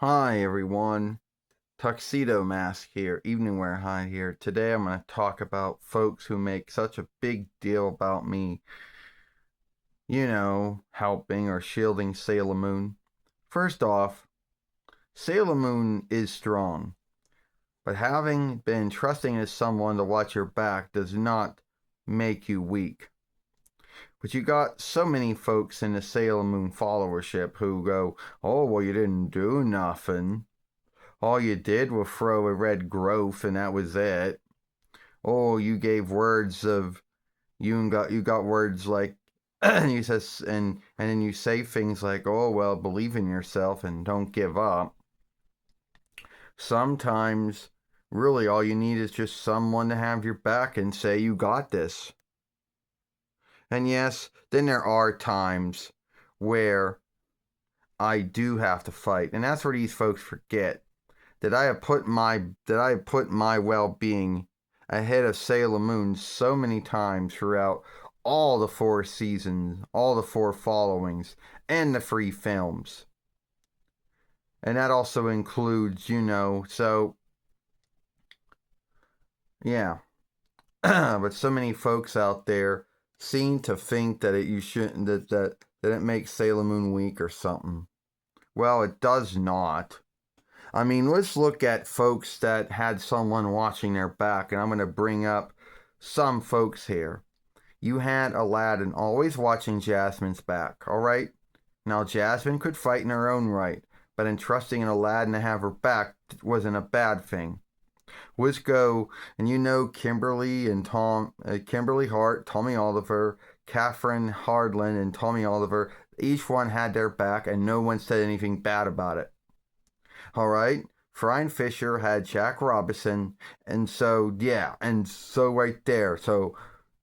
Hi everyone, Tuxedo Mask here, Evening Wear High here. Today I'm going to talk about folks who make such a big deal about me, helping or shielding Sailor Moon. First off, Sailor Moon is strong, but having been trusting as someone to watch your back does not make you weak. But you got so many folks in the Sailor Moon followership who go, oh, well, you didn't do nothing. All you did was throw a red growth and that was it. Oh, you gave words of you got words like you says and then you say things like, oh well, believe in yourself and don't give up. Sometimes really all you need is just someone to have your back and say you got this. And yes, then there are times where I do have to fight, and that's where these folks forget that I have put my well-being ahead of Sailor Moon so many times throughout all the 4 seasons, all the 4 followings, and the 3 films. And that also includes, so yeah. But so many folks out there seem to think that you shouldn't that it makes Sailor Moon weak or something. Well, it does not. I mean, let's look at folks that had someone watching their back, and I'm going to bring up some folks here. You had Aladdin always watching Jasmine's back, all right? Now, Jasmine could fight in her own right, but entrusting in Aladdin to have her back wasn't a bad thing. Let's go, and Kimberly and Kimberly Hart, Tommy Oliver, Catherine Hardland, and Tommy Oliver, each one had their back, and no one said anything bad about it. All right. Brian Fisher had Jack Robinson, and so right there. So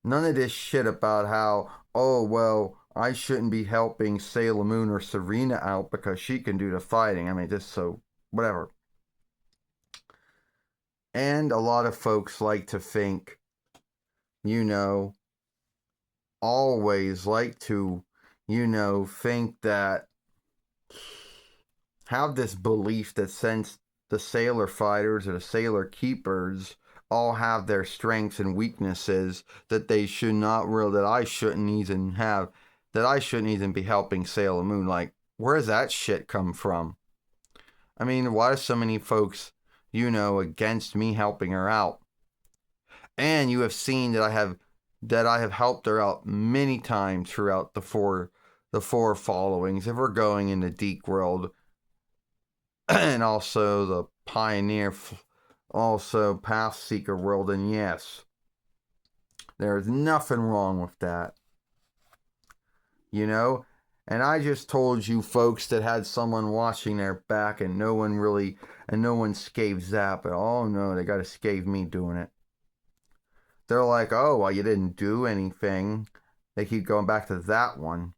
none of this shit about how, oh well, I shouldn't be helping Sailor Moon or Serena out because she can do the fighting. I mean, just so whatever. And a lot of folks like to think, always like to, think that have this belief that since the sailor fighters or the sailor keepers all have their strengths and weaknesses, that they should not real that I shouldn't even be helping Sailor Moon. Like, where does that shit come from? I mean, why are so many folks, against me helping her out? And you have seen that I have helped her out many times throughout the four followings. If we're going in the Deke world, and also the Pioneer, also Path Seeker world, and yes, there's nothing wrong with that. And I just told you folks that had someone watching their back and no one scaves that, but oh no, they gotta scave me doing it. They're like, oh, well, you didn't do anything. They keep going back to that one.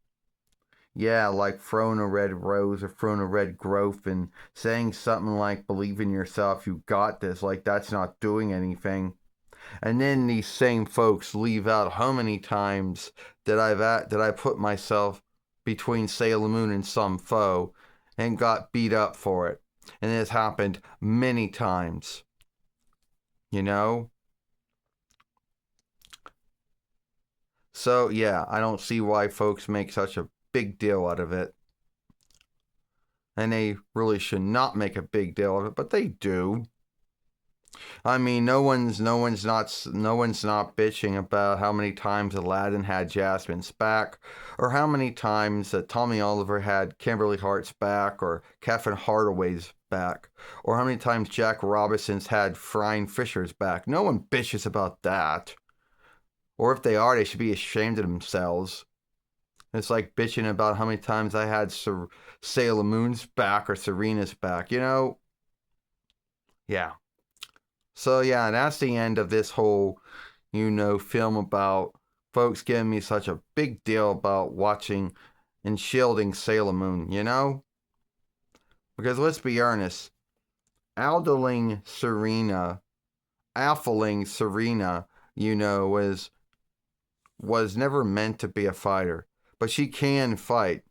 Yeah, like throwing a red rose or throwing a red growth and saying something like, believe in yourself, you got this, like that's not doing anything. And then these same folks leave out how many times that I put myself between Sailor Moon and some foe and got beat up for it. And it's happened many times. So yeah, I don't see why folks make such a big deal out of it. And they really should not make a big deal of it, but they do. I mean, no one's not bitching about how many times Aladdin had Jasmine's back, or how many times that Tommy Oliver had Kimberly Hart's back, or Catherine Hardaway's back, or how many times Jack Robinson's had Brian Fisher's back. No one bitches about that. Or if they are, they should be ashamed of themselves. It's like bitching about how many times I had Sailor Moon's back or Serena's back, Yeah. So, yeah, that's the end of this whole, film about folks giving me such a big deal about watching and shielding Sailor Moon, Because let's be honest, Alphaling Serena, was never meant to be a fighter. But she can fight.